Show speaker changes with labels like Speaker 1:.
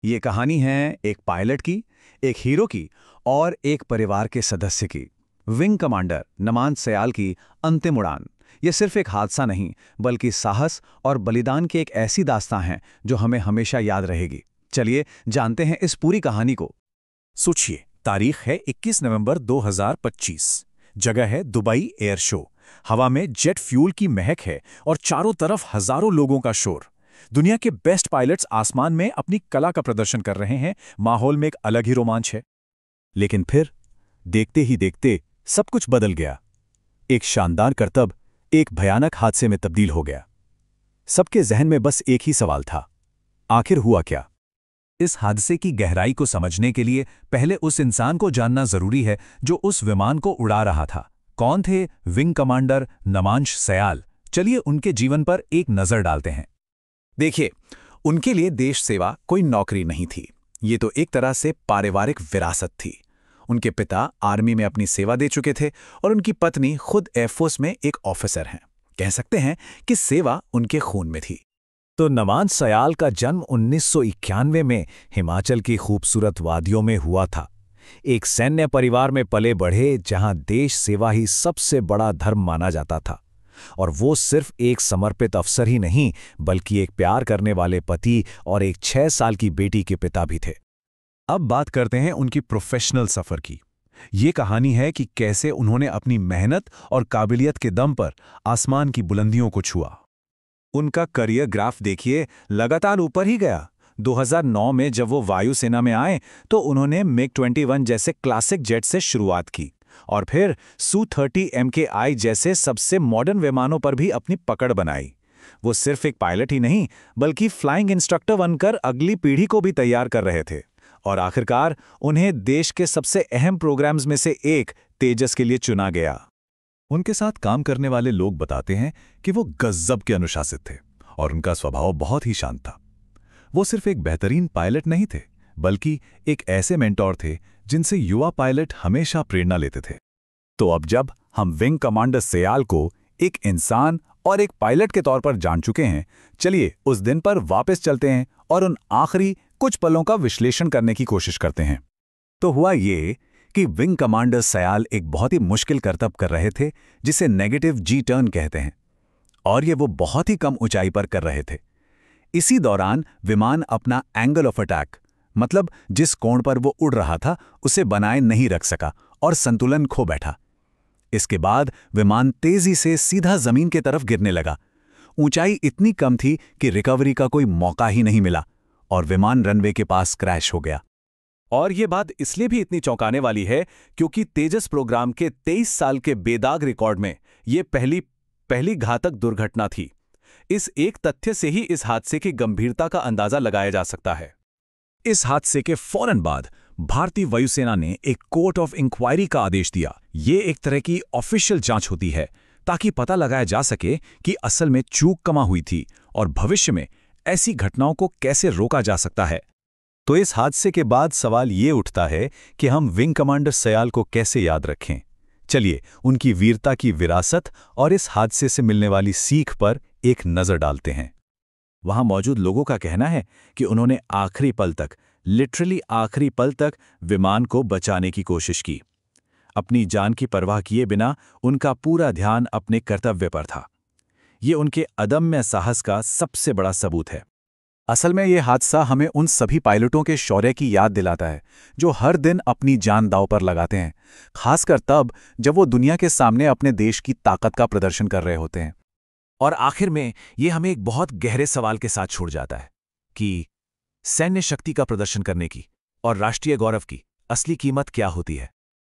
Speaker 1: ये कहानी है एक पायलट की, एक हीरो की और एक परिवार के सदस्य की। विंग कमांडर नमान सयाल की अंतिम उड़ान। ये सिर्फ एक हादसा नहीं, बल्कि साहस और बलिदान की एक ऐसी दास्तां है जो हमें हमेशा याद रहेगी। चलिए जानते हैं इस पूरी कहानी को।
Speaker 2: सोचिए, तारीख है 21 नवंबर 2025। जगह है दुबई एयर शो। हवा में जेट फ्यूल की महक है और चारों तरफ हजारों लोगों का शोर। दुनिया के बेस्ट पायलट्स आसमान में अपनी कला का प्रदर्शन कर रहे हैं। माहौल में एक अलग ही रोमांच है। लेकिन फिर देखते ही देखते सब कुछ बदल गया। एक शानदार करतब एक भयानक हादसे में तब्दील हो गया। सबके जहन में बस एक ही सवाल था, आखिर हुआ क्या? इस हादसे की गहराई को समझने के लिए पहले उस इंसान को जानना जरूरी है जो उस विमान को उड़ा रहा था। कौन थे विंग कमांडर नमान सयाल? चलिए उनके जीवन पर एक नजर डालते हैं।
Speaker 1: देखिए, उनके लिए देश सेवा कोई नौकरी नहीं थी। ये तो एक तरह से पारिवारिक विरासत थी। उनके पिता आर्मी में अपनी सेवा दे चुके थे और उनकी पत्नी खुद एयरफोर्स में एक ऑफिसर हैं। कह सकते हैं कि सेवा उनके खून में थी।
Speaker 2: तो नमान सयाल का जन्म 1991 में हिमाचल की खूबसूरत वादियों में हुआ था। एक सैन्य परिवार में पले बढ़े जहां देश सेवा ही सबसे बड़ा धर्म माना जाता था। और वो सिर्फ एक समर्पित अफसर ही नहीं, बल्कि एक प्यार करने वाले पति और एक 6 साल की बेटी के पिता भी थे। अब बात करते हैं उनकी प्रोफेशनल सफर की। ये कहानी है कि कैसे उन्होंने अपनी मेहनत और काबिलियत के दम पर आसमान की बुलंदियों को छुआ। उनका करियर ग्राफ देखिए, लगातार ऊपर ही गया। 2009 में जब वो वायुसेना में आए तो उन्होंने MiG-21 जैसे क्लासिक जेट से शुरुआत की और फिर Su-30 MKI जैसे सबसे मॉडर्न विमानों पर भी अपनी पकड़ बनाई। वो सिर्फ एक पायलट ही नहीं, बल्कि फ्लाइंग इंस्ट्रक्टर बनकर अगली पीढ़ी को भी तैयार कर रहे थे। और आखिरकार उन्हें देश के सबसे अहम प्रोग्राम्स में से एक तेजस के लिए चुना गया। उनके साथ काम करने वाले लोग बताते हैं कि वो गजब के अनुशासित थे और उनका स्वभाव बहुत ही शांत था। वो सिर्फ एक बेहतरीन पायलट नहीं थे, बल्कि एक ऐसे मेंटोर थे जिनसे युवा पायलट हमेशा प्रेरणा लेते थे। तो अब जब हम विंग कमांडर सयाल को एक इंसान और एक पायलट के तौर पर जान चुके हैं, चलिए उस दिन पर वापस चलते हैं और उन आखिरी कुछ पलों का विश्लेषण करने की कोशिश करते हैं। तो हुआ ये कि विंग कमांडर सयाल एक बहुत ही मुश्किल करतब कर रहे थे, जिसे नेगेटिव जी टर्न कहते हैं, और ये वो बहुत ही कम ऊंचाई पर कर रहे थे। इसी दौरान विमान अपना एंगल ऑफ अटैक, मतलब जिस कोण पर वो उड़ रहा था, उसे बनाए नहीं रख सका और संतुलन खो बैठा। इसके बाद विमान तेजी से सीधा जमीन की तरफ गिरने लगा। ऊंचाई इतनी कम थी कि रिकवरी का कोई मौका ही नहीं मिला और विमान रनवे के पास क्रैश हो गया। और ये बात इसलिए भी इतनी चौंकाने वाली है क्योंकि तेजस प्रोग्राम के 23 साल के बेदाग रिकॉर्ड में ये पहली घातक दुर्घटना थी। इस एक तथ्य से ही इस हादसे की गंभीरता का अंदाजा लगाया जा सकता है। इस हादसे के फौरन बाद भारतीय वायुसेना ने एक कोर्ट ऑफ इंक्वायरी का आदेश दिया। ये एक तरह की ऑफिशियल जांच होती है ताकि पता लगाया जा सके कि असल में चूक कहाँ हुई थी और भविष्य में ऐसी घटनाओं को कैसे रोका जा सकता है। तो इस हादसे के बाद सवाल ये उठता है कि हम विंग कमांडर सयाल को कैसे याद रखें। चलिए उनकी वीरता की विरासत और इस हादसे से मिलने वाली सीख पर एक नजर डालते हैं। वहां मौजूद लोगों का कहना है कि उन्होंने आखिरी पल तक, लिटरली आखिरी पल तक विमान को बचाने की कोशिश की। अपनी जान की परवाह किए बिना उनका पूरा ध्यान अपने कर्तव्य पर था। ये उनके अदम्य साहस का सबसे बड़ा सबूत है। असल में यह हादसा हमें उन सभी पायलटों के शौर्य की याद दिलाता है जो हर दिन अपनी जान दांव पर लगाते हैं, खासकर तब जब वो दुनिया के सामने अपने देश की ताकत का प्रदर्शन कर रहे होते हैं। और आखिर में ये हमें एक बहुत गहरे सवाल के साथ छोड़ जाता है कि सैन्य शक्ति का प्रदर्शन करने की और राष्ट्रीय गौरव की असली कीमत क्या होती है।